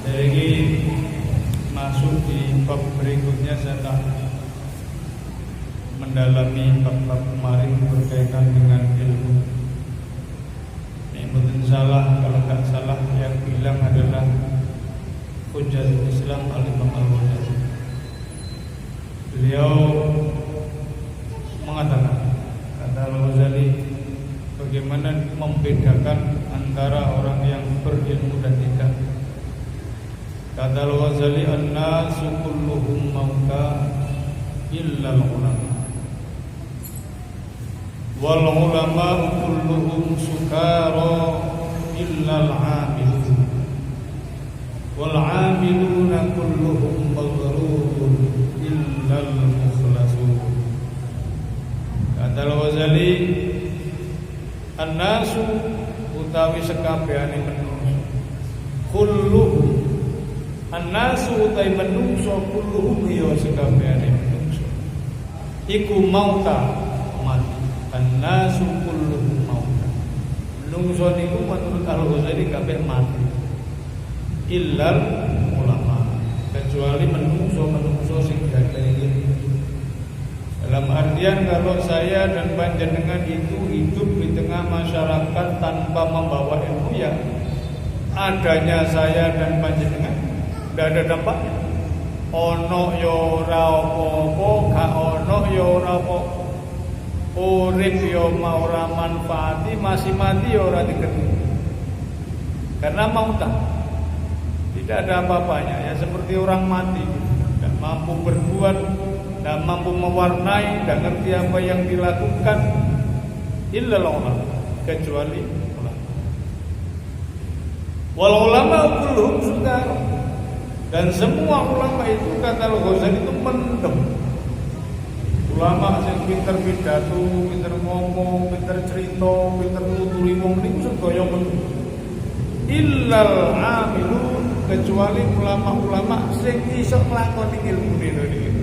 Jadi masuk di bab berikutnya saya tak mendalami bab-bab kemarin berkaitan dengan ilmu. Ini mungkin salah, kalau tak salah yang bilang adalah Hujjatul Islam Al-Imam Al-Ghazali. Beliau mengatakan, kata Al-Ghazali, bagaimana membedakan antara orang yang berilmu dan tidak. Kata Al-Ghazali, an-nasu kulluhum mauta illa al-ulama, wal ulama kulluhum sukara illa al-amilun, wal amiluna kulluhum maghrurun illa al-mukhlasun. Kata Al-Ghazali, an-nasu utawi sekabehane manungsa, kulluhum an-nasu utawi manungsa, kulluhum ya sekabehane manungsa iku mauta mati. An-nasu kulluhum mauta, manungsa niku menurut Al-Ghazali kabeh mati, illal ulama, kecuali manungsa sing diakeni. Dalam artian kalau saya dan panjenengan itu hidup di tengah masyarakat tanpa membawa ilmu, ya adanya saya dan panjenengan tidak ada dampaknya. Ono yo ora apa-apa, gak ono yo ora apa-apa. Urip yo mau ora manfaati, masih mati yo ora dikerti. Karena mauta tidak ada apa-apanya, ya seperti orang mati, tidak mampu berbuat, tidak mampu mewarnai, tidak ngerti apa yang dilakukan. Illal ulama, kecuali ulama. Wal ulama kulluhum sukara, dan semua ulama itu kata Al-Ghazali itu mendem. Ulama yang pinter pidato, pinter ngomong, pinter cerita, pinter nuturi wong niku sedaya mendem. Illal amilun, kecuali ulama-ulama sing iso nglakoni ilmune niku.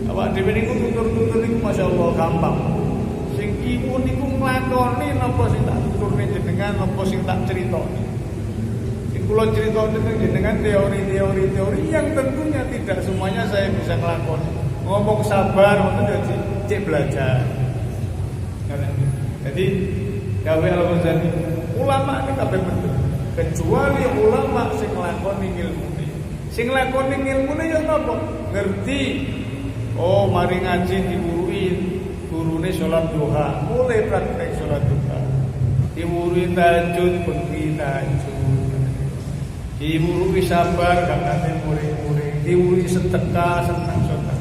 Awak dhewe niku tutur-tutur niku masyaallah gampang. Sing iku niku nglakoni napa sing tak tuturne jenengan, napa sing tak critani. Sing kula critani jenengan teori-teori yang tentunya tidak semuanya saya bisa nglakoni. Ngomong sabar ngoten cek belajar. Jadi gawe Al-Ghazali, ulama ini kabeh bener, kecuali ulama sing nglakoni ilmune. Sing nglakoni ilmune ya napa? Ngerti. Oh, mari ngaji diwurui gurune salat duha, mulai praktek salat duha. Diwurui tahajud, bengi tahajud. Diwurui sabar, gak nate muring-muring. Diwurui sedekah, senang sedekah.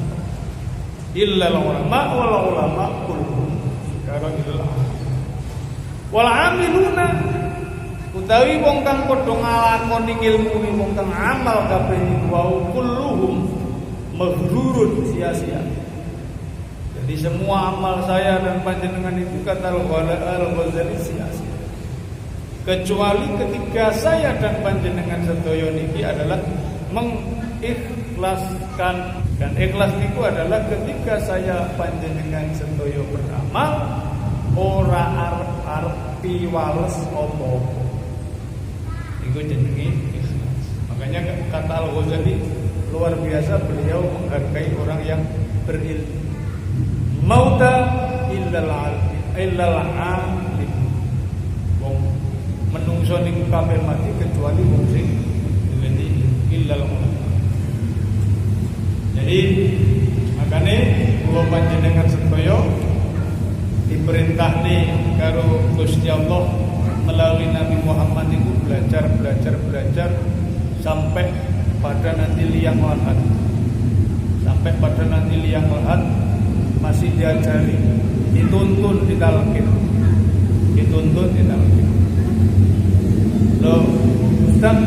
Illa ulama wal ulama kulluhum sekarang ilal wal amiluna, utawi wong kang padha nglakoni ilmune, wong kang amal kabeh iku wau kulluhum maghrurun, sia-sia. Jadi semua amal saya dan panjenengan itu kata Al-Ghazali sia-sia, kecuali ketika saya dan panjenengan sedaya niki adalah mengikhlaskan. Dan ikhlas itu adalah ketika saya panjenengan sedaya beramal ora arep piwales apa-apa. Iku jenenge ikhlas. Makanya kata Al-Ghazali luar biasa, beliau menghargai orang yang berilmu. Mauta illal alim. Wong menungso niku kabeh mati kecuali wong sing duweni illal ulama. Jadi makanya kula panjenengan sedaya diperintah nih karo Gusti Allah melalui Nabi Muhammad itu belajar sampai pada nanti liang lahat. Sampai pada nanti liang lahat masih diajari, dituntun ditalkin. Loh, Ustaz,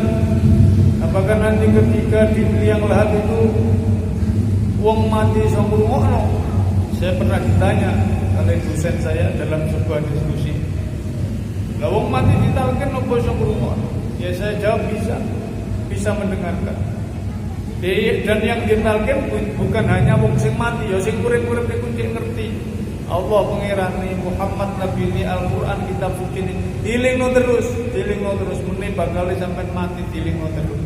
apakah nanti ketika di liang lahat itu wong mati iso ngrungokno? Saya pernah ditanya oleh dosen saya dalam sebuah diskusi. Lah wong mati ditalkin apa iso ngrungokno? Ya saya jawab bisa mendengarkan. Dan yang ditalkin bukan hanya wong sing mati, ya sing urip-urip iku ngerti. Allah pengirani Muhammad Nabi ini Al-Quran kitab suci ini dilingno terus meneh bakal sampai mati dilingno terus.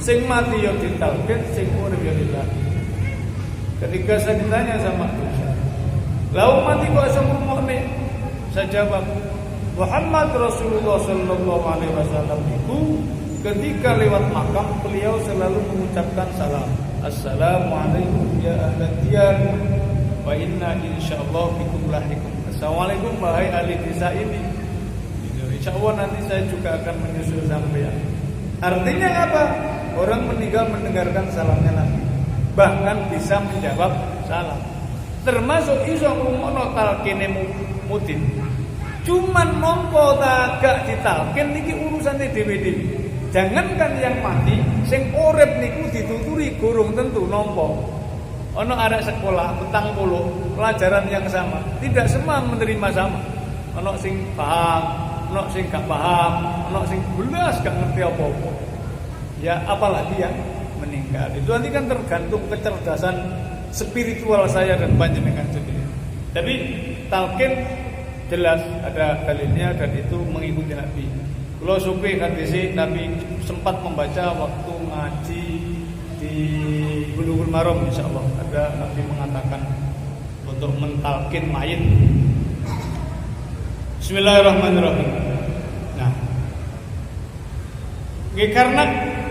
Sing mati ya ditalkin, sing urip ya dilatih. Ketika saya ditanya sama Aisyah, "Lau mati kok asam rumone?" Saya jawab, Muhammad Rasulullah sallallahu alaihi wasallam itu ketika lewat makam beliau selalu mengucapkan salam. Assalamualaikum ya ahlan diyar wa inna insyaallah bikum lahiqun. Assalamualaikum wahai ahli desa ini. Insyaallah nanti saya juga akan menyusul sampean. Artinya apa? Orang meninggal mendengarkan salamnya Nabi, bahkan bisa menjawab salam. Termasuk iso ngrumono talkine mudin. Cuman nompo gak ditalkin niki urusane dhewe-dhewe. Jangankan yang mati, sing urip niku dituturi gurung tentu nompo. Ono arek sekolah petang puluh pelajaran yang sama, tidak semua menerima sama. Ono sing paham, ono sing gak paham, ono sing belas gak ngerti apa-apa. Ya apalagi yang meninggal. Itu nanti kan tergantung kecerdasan spiritual saya dan panjenengan sendiri. Tapi talqin jelas ada dalilnya dan itu mengikuti Nabi. Kalau supi hadis Nabi sempat membaca waktu ngaji di Bulughul Maram, insyaallah ada Nabi mengatakan untuk mentalkin mayit. Bismillahirrahmanirrahim. Nah, karena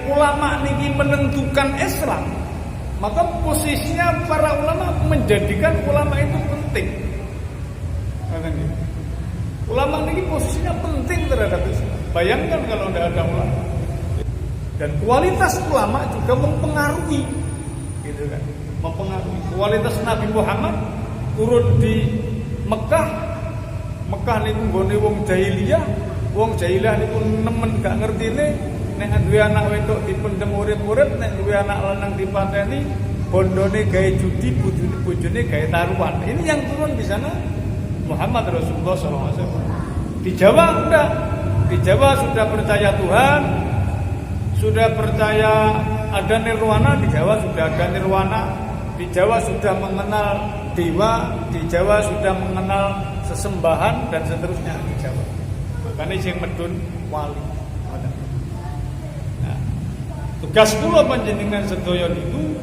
ulama niki menentukan Islam, maka posisinya para ulama menjadikan ulama itu penting. Ulama ini posisinya penting terhadap Islam. Bayangkan kalau tidak ada ulama. Dan kualitas ulama juga mempengaruhi, gitu kan? Mempengaruhi kualitas Nabi Muhammad turun di Mekah. Mekah niku nggone wong jahiliyah. Wong jahiliyah niku nemen gak ngertine nek duwe anak wedok dipendem urip-urip, nek duwe anak lanang dipateni, bondone gawe judi, bojone gawe taruhan. Ini yang turun di sana Muhammad Rasulullah SAW. Di Jawa enggak. Di Jawa sudah percaya Tuhan, sudah percaya ada nirwana. Di Jawa sudah ada nirwana. Di Jawa sudah mengenal dewa. Di Jawa sudah mengenal sesembahan dan seterusnya di Jawa. Karena sing medun wali. Nah, tugas kula panjenengan sedaya niku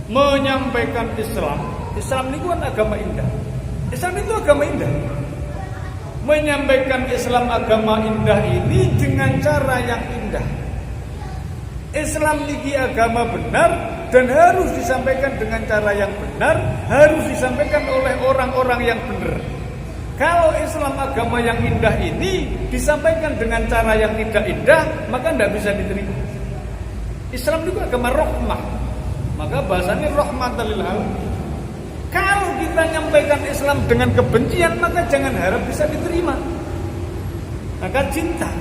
menyampaikan Islam. Islam niku kan agama indah. Islam itu agama indah. Menyampaikan Islam agama indah ini dengan cara yang indah. Islam ini agama benar dan harus disampaikan dengan cara yang benar, harus disampaikan oleh orang-orang yang benar. Kalau Islam agama yang indah ini disampaikan dengan cara yang tidak indah, maka tidak bisa diterima. Islam itu agama rahmah, maka bahasanya rahmatan lil alamin. Kalau kita nyampaikan Islam dengan kebencian, maka jangan harap bisa diterima. Maka cinta.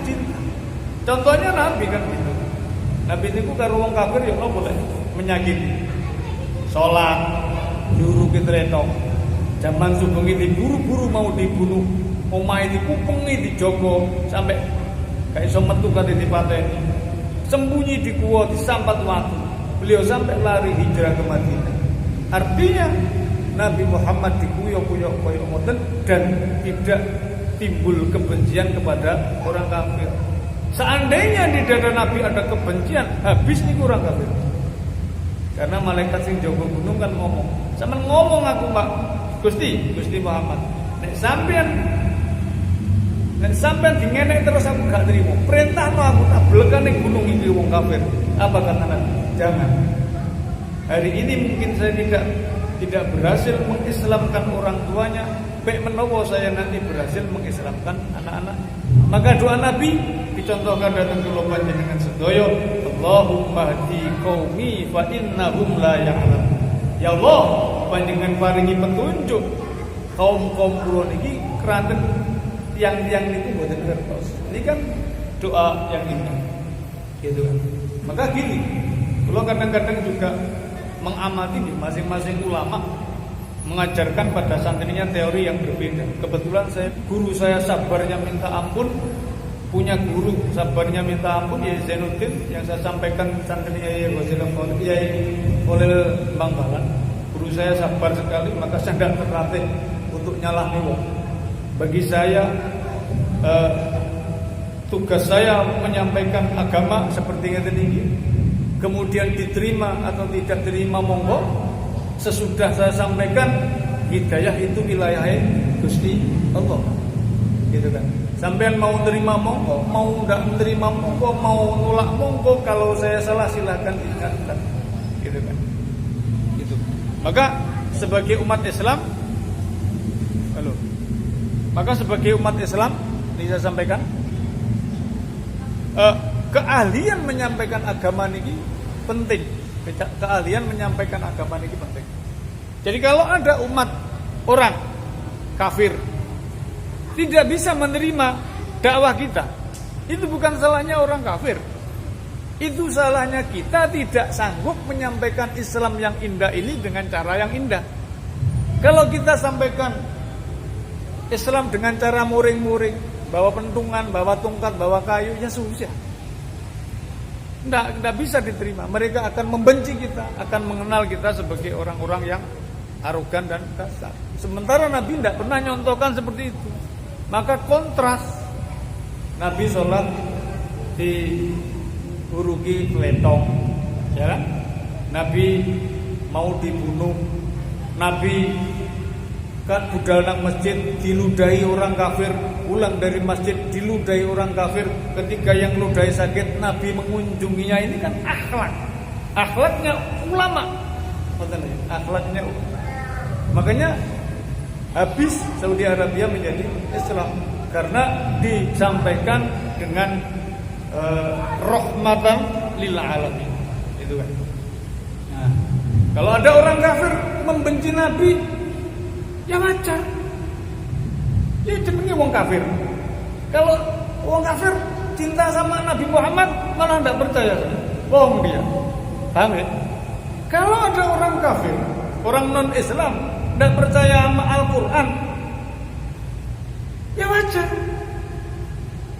Contohnya Nabi kan gitu. Nabi itu karo wong kafir ya boleh menyakiti. Salat, nyuruh kitretok. Zaman sugeng iki buru-buru mau dibunuh, omahe dikupengi dijogo sampai gak iso metu kate dipateni. Sembunyi di gua disampat watu. Beliau sampai lari hijrah ke Madinah. Artinya Nabi Muhammad dikuyok-kuyok koyo ngoten dan tidak timbul kebencian kepada orang kafir. Seandainya di dada Nabi ada kebencian, habis nih orang kafir. Karena malaikat sing jaga gunung kan ngomong, "Sampeyan ngomong aku, Pak. Gusti Muhammad. Nek sampeyan dingenek terus aku gak terima. Perintahno aku tak blekane gunung iki wong kafir." Apa kata Nabi? Jangan. Hari ini mungkin saya tidak berhasil mengislamkan orang tuanya, baik menawa saya nanti berhasil mengislamkan anak-anak. Maka doa Nabi dicontohkan datang kula panjenengan sedaya, Allahumma hdi qaumi fa innahum la ya'lamun. Ya Allah, panjenengan paringi petunjuk kaum-kaum kula niki keranten tiang-tiang niku mboten ngertos. Ini kan doa yang indah. Gitu kan. Maka gini, kula kadang-kadang juga mengamati di masing-masing ulama mengajarkan pada santrinya teori yang berbeda. Kebetulan guru saya sabarnya minta ampun, punya guru sabarnya minta ampun Yai Zainuddin yang saya sampaikan santrinya Yai Khalil Bangbalan. Guru saya sabar sekali, maka saya tidak terlatih untuk nyalahne wong. Bagi saya tugas saya menyampaikan agama seperti yang tadi. Kemudian diterima atau tidak terima monggo. Sesudah saya sampaikan, hidayah itu wilayah Gusti Allah. Gitu kan. Sampean mau terima monggo, mau enggak menerima monggo, mau nolak monggo, kalau saya salah silahkan diingatkan. Gitu kan. Gitu. Maka sebagai umat Islam, ini saya sampaikan, keahlian menyampaikan agama ini penting. Keahlian menyampaikan agama ini penting. Jadi kalau ada umat orang kafir tidak bisa menerima dakwah kita, itu bukan salahnya orang kafir. Itu salahnya kita tidak sanggup menyampaikan Islam yang indah ini dengan cara yang indah. Kalau kita sampaikan Islam dengan cara muring-muring, bawa pentungan, bawa tongkat, bawa kayu, ya susah. Tidak bisa diterima. Mereka akan membenci kita, akan mengenal kita sebagai orang-orang yang arogan dan kasar. Sementara Nabi tidak pernah nyontohkan seperti itu. Maka kontras, Nabi sholat di urugi peletong, ya kan? Nabi mau dibunuh, Nabi kan budal nang masjid diludahi orang kafir, pulang dari masjid diludahi orang kafir. Ketika yang ludahi sakit, Nabi mengunjunginya. Ini kan akhlaknya ulama, akhlaknya. Makanya habis Saudi Arabia menjadi Islam karena disampaikan dengan rahmatan lil alamin. Itu kan. Nah, kalau ada orang kafir membenci Nabi, ya wajar. Ya jenenge wong kafir. Kalau wong kafir cinta sama Nabi Muhammad malah tidak percaya. Bohong dia. Paham ya? Kalau ada orang kafir, orang non-Islam tidak percaya sama Al-Quran, ya wajar.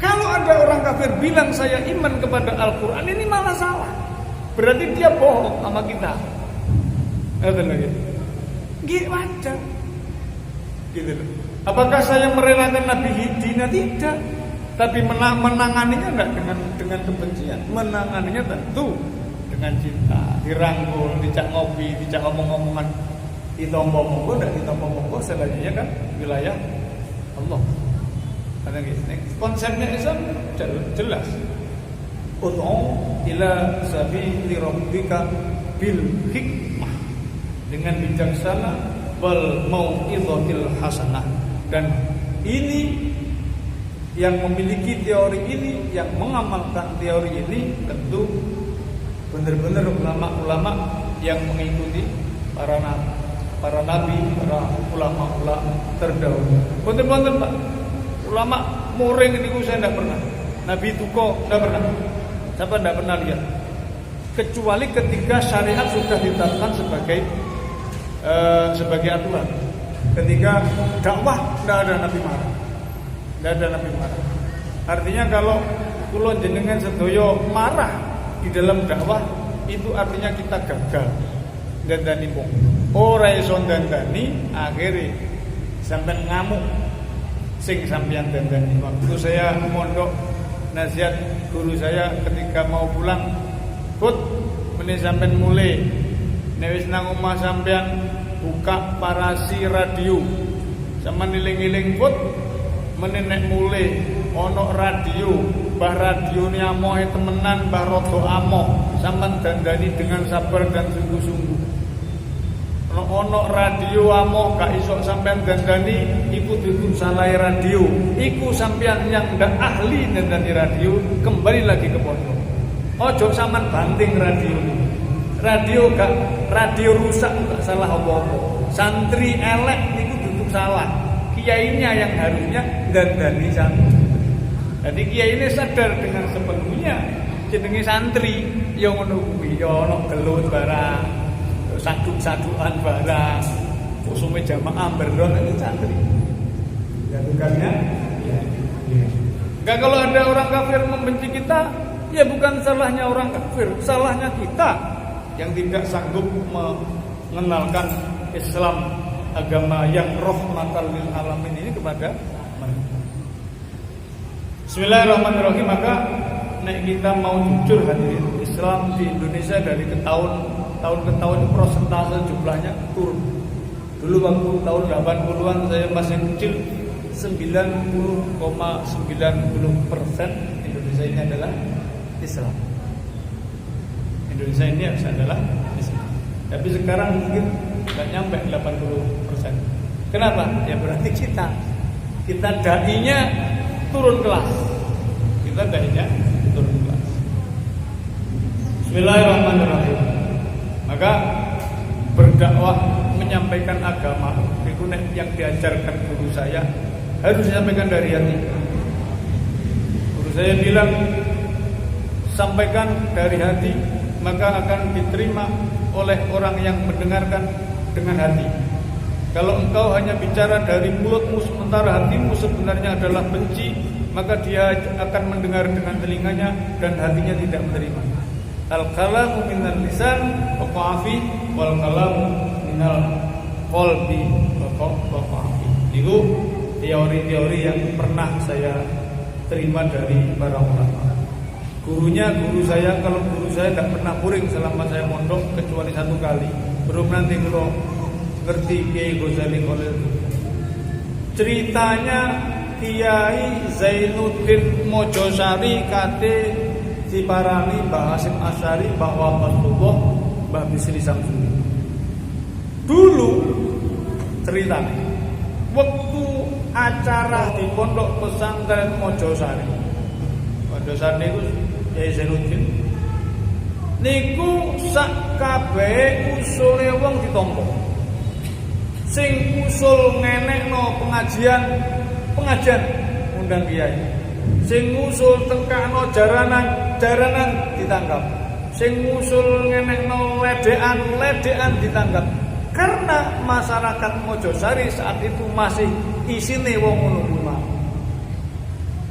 Kalau ada orang kafir bilang saya iman kepada Al-Quran, ini malah salah. Berarti dia bohong sama kita. Gitu wajar. Gitu. Apakah saya merelakan Nabi hidina? Tidak. Tapi menanganinya enggak dengan kebencian. Menanganinya tentu dengan cinta, dirangkul, dicak ngopi, dicak omong-omongan. Ditompo monggo, tidak ditompo monggo, selanjutnya kan wilayah Allah. Karena konsepnya Islam jelas. Ud'u ila sabili rabbika bil hikmah, dengan bijaksana, wal mau'izatil hasanah. Dan ini yang memiliki teori ini, yang mengamalkan teori ini tentu benar-benar ulama-ulama yang mengikuti para nabi, para ulama-ulama terdahulu. Betul-betul Pak, ulama muring itu saya tidak pernah. Nabi Tuko tidak pernah. Siapa tidak pernah lihat? Kecuali ketika syariat sudah ditetapkan sebagai aturan. Ketika dakwah tidak ada Nabi marah. Tidak ada Nabi marah. Artinya kalau kula jenengan sedoyo marah di dalam dakwah, itu artinya kita gagal. Dandani wong. Ora iso dandani, akhirnya sampai ngamuk sing sampeyan dandani. Waktu saya mondok, nasihat guru saya ketika mau pulang, "Put, meni sampean mulai nek wis nang omah sampean buka parasi radio. Sampeyan iling-iling put, meni nek mulai ana radio, bah radione amohe temenan, bah rada amoh, sampean dandani dengan sabar dan sungguh-sungguh. Ono radio amoh gak iso sampean dandani, iku dukun salah radio. Iku sampean yang ndak ahli dandani radio, kembali lagi ke pondok. Ojo sampean banting radio. Radio rusak gak salah apa-apa. Santri elek iku duduk salah. Kiainya yang harusnya dandani santri. Jadi kiai ini sadar dengan sepenuhnya jenenge santri, ya ngono kuwi, ya ono gelut barang, saduk-sadukan barang, usume jamaah beron itu santri. Ya bukannya ya. Enggak, kalau ada orang kafir membenci kita, ya bukan salahnya orang kafir, salahnya kita yang tidak sanggup mengenalkan Islam agama yang rahmatan lil alamin ini kepada mereka. Bismillahirrahmanirrahim. Maka nek kita mau jujur hadirin, Islam di Indonesia dari tahun ke tahun persentase jumlahnya turun. Dulu waktu tahun 80-an saya masih kecil, 90,90% Indonesia ini adalah Islam. Indonesia ini adalah Islam. Tapi sekarang mungkin nggak nyampe 80%. Kenapa? Ya berarti kita dai-nya turun kelas. Kita dai-nya turun kelas. Bismillahirrahmanirrahim. Maka berdakwah, menyampaikan agama itu yang diajarkan guru saya harus disampaikan dari hati. Guru saya bilang sampaikan dari hati, maka akan diterima oleh orang yang mendengarkan dengan hati. Kalau engkau hanya bicara dari mulutmu sementara hatimu sebenarnya adalah benci, maka dia akan mendengar dengan telinganya dan hatinya tidak menerima. Al-kalamu minal lisan wa qafi wal kalamu minal qalbi wa qafi. Itu teori-teori yang pernah saya terima dari para ulama. Guru saya, kalau guru saya tidak pernah puring selama saya mondok kecuali satu kali. Belum nanti kalau ngerti Kiai Ghazali Khalil. Ceritanya Kiai Zainuddin Mojosari kate diparani Mbah Hasyim Asy'ari bahwa Rasulullah Mbah Bisri Samsuri. Dulu ceritanya waktu acara di pondok pesantren Mojosari. Mojosari itu Kiai Zainuddin niku sak kabeh usule wong ditampa. Sing usul ngenekno pengajian undang kiai. Sing usul tengkakno jaranan ditangkap. Sing usul ngenekno ledekan ditangkap. Karena masyarakat Mojosari saat itu masih isine wong ngono kuwi.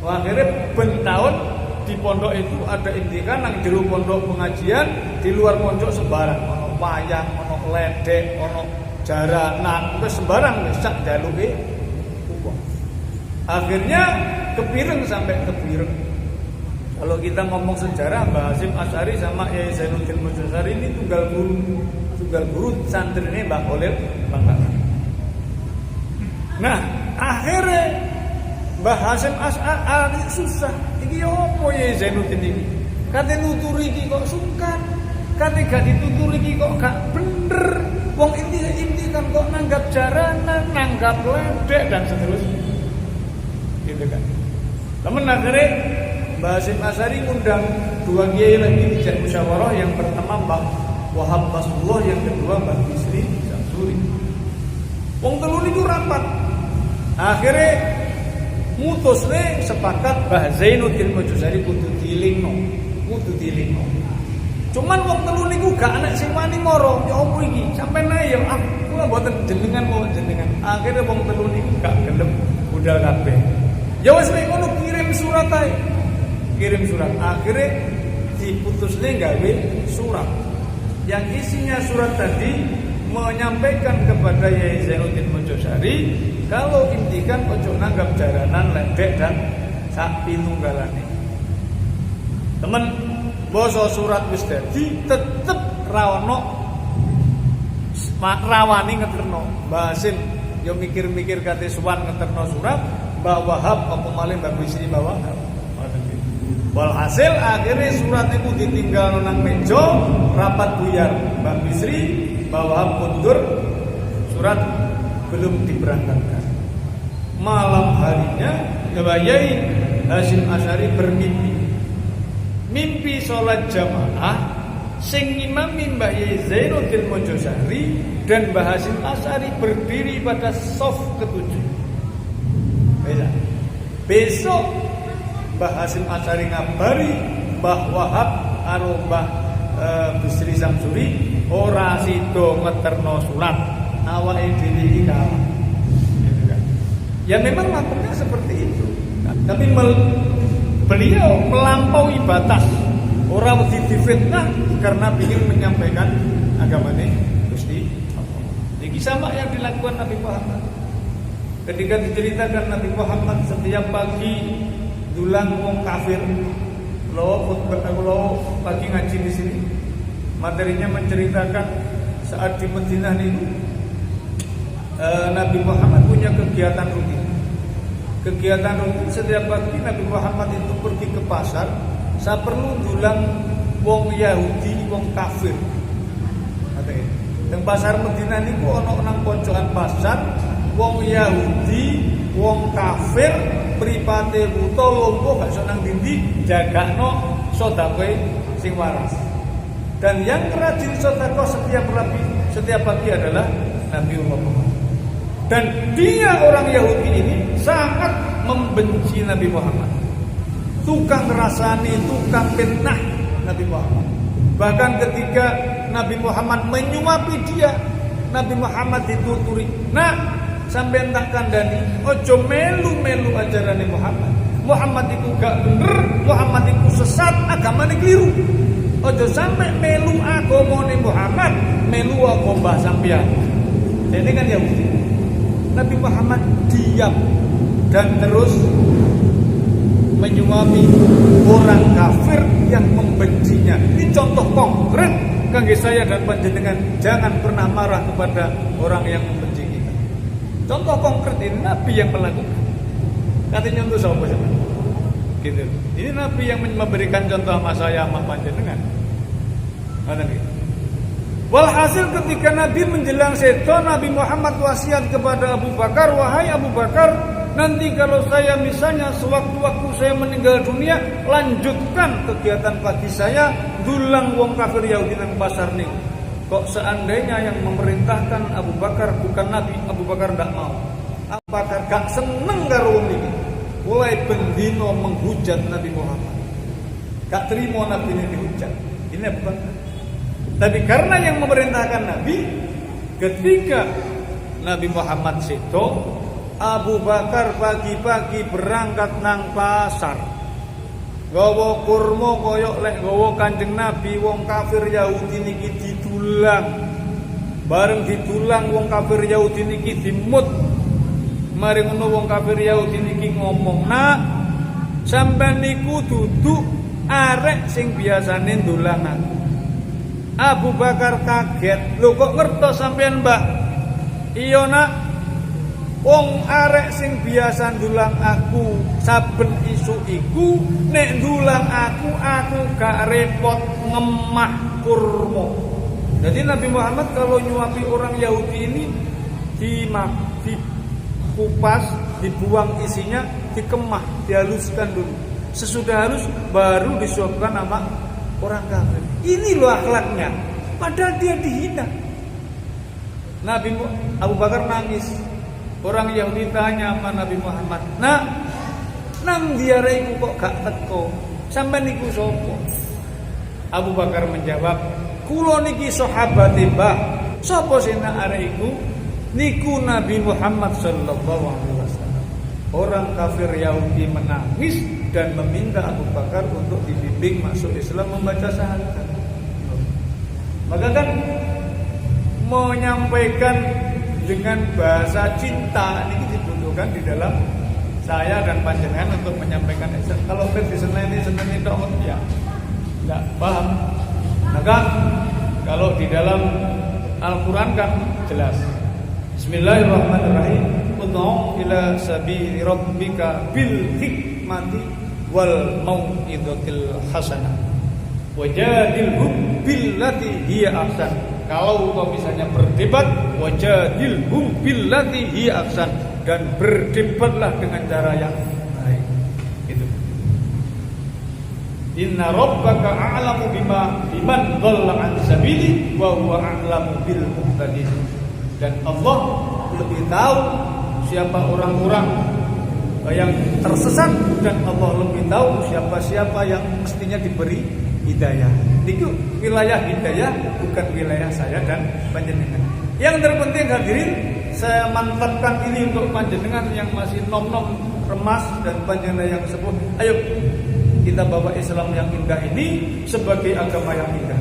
Akhirnya ben taun di pondok itu ada indikan nang jero pondok pengajian, di luar pondok sembarang ono wayang, ono ledek, ono jaranan, wis sembarang wis sak jaluke uang. Akhirnya kepireng sampai kepireng. Kalau kita ngomong sejarah, Mbah Hasyim Asy'ari sama Kiai Zainuddin Mojosari ini tunggal guru santrine Mbah Khalil Bangkalan. Nah, akhirnya Mbah Hasyim Asy'ari susah. Iki opo ya Zainuddin iki? Kate nuturi iki kok sungkan. Kate gak dituturi iki kok gak bener. Wong inti kan kok nanggap jaranan, nanggap ledek dan seterusnya. Gitu kan. Temen akhirnya Mbah Hasyim Asy'ari ngundang dua kiai lagi dijak musyawarah, yang pertama Mbah Wahab Rasulullah, yang kedua Mbah Bisri Samsuri. Wong telu niku rapat. Akhirnya mutusne sepakat Mbah Zainuddin Mojosari kudu dilingno. Cuman wong telu niku gak ana sing wani mara. Ya opo iki? Sampeyan ae ya kula mboten jenengan. Akhirnya wong telu niku gak gelem budal kabeh. Ya wis nek ngono kirim surat ae. Akhirnya diputusne gawe surat. Yang isinya surat tadi menyampaikan kepada Kiai Zainuddin Mojosari kalau intikan ojo nanggap jaranan, ledek dan sak pinunggalane. Temen basa surat wis dadi tetep ra ono rawani ngeterno. Mbah Hasyim yo mikir-mikir kate suwan ngeterno surat, Mbah Wahab apa malih Mbah Bisri Mbah Wahab. Walhasil akhirnya surat itu ditinggal nang meja, rapat buyar. Mbah Bisri Mbah Wahab mundur, surat belum diberangkatkan. Malam harinya Kiai Hasyim Asy'ari bermimpi. Mimpi sholat jamaah sing imami Mbah Zainuddin Mojosari dan Mbah Hasyim Asy'ari berdiri pada shaf ketujuh. Besok Mbah Hasyim Asy'ari ngabari Mbah Wahab karo Mbah Bisri Samsuri ora sida ngeterno surat, awake dhewe iki kalah. Ya memang maksudnya seperti itu. Tapi beliau melampaui batas. Orang difitnah karena ingin menyampaikan agamanya Gusti Allah. Iki sama yang dilakukan Nabi Muhammad. Ketika diceritakan Nabi Muhammad setiap pagi dulang wong kafir, kalau pagi ngaji di sini, materinya menceritakan saat di Madinah itu Nabi Muhammad punya kegiatan rutin. Kegiatan rutin setiap pagi Nabi Muhammad itu pergi ke pasar. Saya perlu dulang wong Yahudi, wong kafir. Katanya. Teng pasar Madinah niku ana nang pojokan pasar, wong Yahudi, wong kafir, pripate buta lompo gak iso nang dindi, jagakno sedekah sing waras. Dan yang rajin sedekah setiap pagi adalah Nabiullah Muhammad. Dan dia orang Yahudi ini sangat membenci Nabi Muhammad. Tukang rasani, tukang fitnah Nabi Muhammad. Bahkan ketika Nabi Muhammad menyuapi dia, Nabi Muhammad dituturi, "Nah, sampeyan tak kandhani, ojo melu-melu ajarane Muhammad. Muhammad itu gak bener, Muhammad itu sesat, agamane keliru. Ojo sampe melu agamane Muhammad, melu agama sampeyan." Ini kan Yahudi. Nabi Muhammad diam dan terus menyuapi orang kafir yang membencinya. Ini contoh konkret kangge saya dan panjenengan, jangan pernah marah kepada orang yang membenci kita. Contoh konkret ini Nabi yang melakukan. Katanya untuk siapa? Gitu. Ini Nabi yang memberikan contoh sama saya sama panjenengan. Walhasil ketika Nabi menjelang seto, Nabi Muhammad wasiat kepada Abu Bakar, "Wahai Abu Bakar, nanti kalau saya misalnya sewaktu-waktu saya meninggal dunia, lanjutkan kegiatan pagi saya dulang wong kafir Yahudi nang pasar nih." Kok seandainya yang memerintahkan Abu Bakar bukan Nabi, Abu Bakar tidak mau. Abu Bakar gak seneng karo wong iki. Mulai bendino menghujat Nabi Muhammad. Gak terima Nabi ini dihujat. Ini Abu Bakar. Tapi karena yang memerintahkan Nabi, ketika Nabi Muhammad seto, Abu Bakar pagi-pagi berangkat nang pasar. Gawa kurma koyok lek gawa Kanjeng Nabi, wong kafir Yahudi niki didulang. Bareng didulang wong kafir Yahudi niki dimut. Mari ngono wong kafir Yahudi niki ngomong, "Nak, sampean niku duduk arek sing biasane ndulang aku." Abu Bakar kaget, "Lho kok ngertos sampean, Mbak?" "Iya, Nak. Wong arek sing biasa ndulang aku saben isu iku nek ndulang aku gak repot ngemah kurma." Jadi Nabi Muhammad kalau nyuapi orang Yahudi ini dikupas, dibuang isinya, dikemah, dihaluskan dulu. Sesudah halus baru disuapkan sama orang kafir. Ini loh akhlaknya. Padahal dia dihina. Abu Bakar nangis. Orang Yahudi tanya sama Nabi Muhammad, "Nah, nang diaraiku kok gak teko? Sampai niku sopo?" Abu Bakar menjawab, "Kulo niki sahabate Mbah. Sopo sing nak araiku? Niku Nabi Muhammad sallallahu alaihi wasallam." Orang kafir Yahudi menangis dan meminta Abu Bakar untuk dibimbing masuk Islam membaca syahadat. Maka kan menyampaikan dengan bahasa cinta ini dibutuhkan di dalam saya dan panjenengan untuk menyampaikan Islam. Kalau di Senin itu ya tidak paham. Maka kalau di dalam Al-Quran kan jelas. Bismillahirrahmanirrahim. Ud'u ila sabili rabbika bil hikmati wal mau'izatil hasanah wajadilhum billati hiya ahsan. Kalau kau misalnya berdebat, wajadilhum billati hiya ahsan, dan berdebatlah dengan cara yang baik. Itu. Inna rabbaka a'lamu biman dhalla an sabili wa huwa a'lamu bil muhtadin. Dan Allah lebih tahu siapa orang-orang yang tersesat, dan Allah lebih tahu siapa-siapa yang mestinya diberi hidayah. Itu wilayah hidayah, bukan wilayah saya dan panjenengan. Yang terpenting hadirin, saya mantapkan ini untuk panjenengan yang masih nom-nom remas dan panjenengan yang sepuh. Ayo kita bawa Islam yang indah ini sebagai agama yang indah.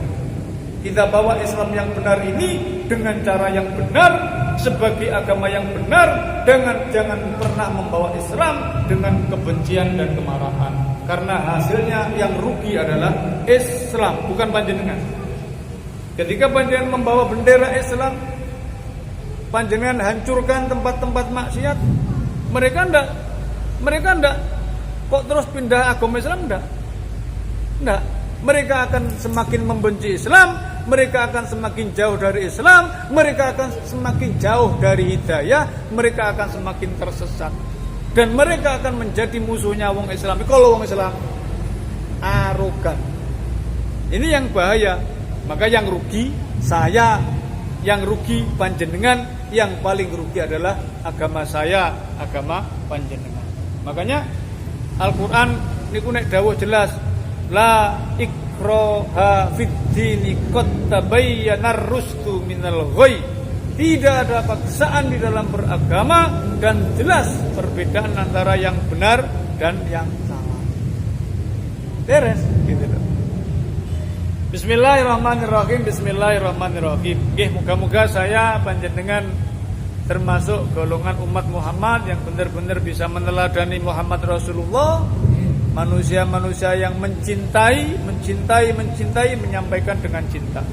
Kita bawa Islam yang benar ini dengan cara yang benar, sebagai agama yang benar, jangan pernah membawa Islam dengan kebencian dan kemarahan. Karena hasilnya yang rugi adalah Islam, bukan panjenengan. Ketika panjenengan membawa bendera Islam, panjenengan hancurkan tempat-tempat maksiat, mereka ndak kok terus pindah agama Islam, ndak. Mereka akan semakin membenci Islam, mereka akan semakin jauh dari Islam, mereka akan semakin jauh dari hidayah, mereka akan semakin tersesat. Dan mereka akan menjadi musuhnya wong Islam. Kalau wong Islam arogan. Ini yang bahaya. Maka yang rugi saya, yang rugi panjenengan, yang paling rugi adalah agama saya, agama panjenengan. Makanya Al-Qur'an niku nek dawuh jelas, la ikraha fid dini qad tabayyana ar-rusdu minal ghayy. Tidak ada paksaan di dalam beragama dan jelas perbedaan antara yang benar dan yang salah. Beres gitu loh. Bismillahirrahmanirrahim. Bismillahirrahmanirrahim. Nggih, muga-muga saya panjenengan termasuk golongan umat Muhammad yang benar-benar bisa meneladani Muhammad Rasulullah, manusia-manusia yang mencintai, menyampaikan dengan cinta.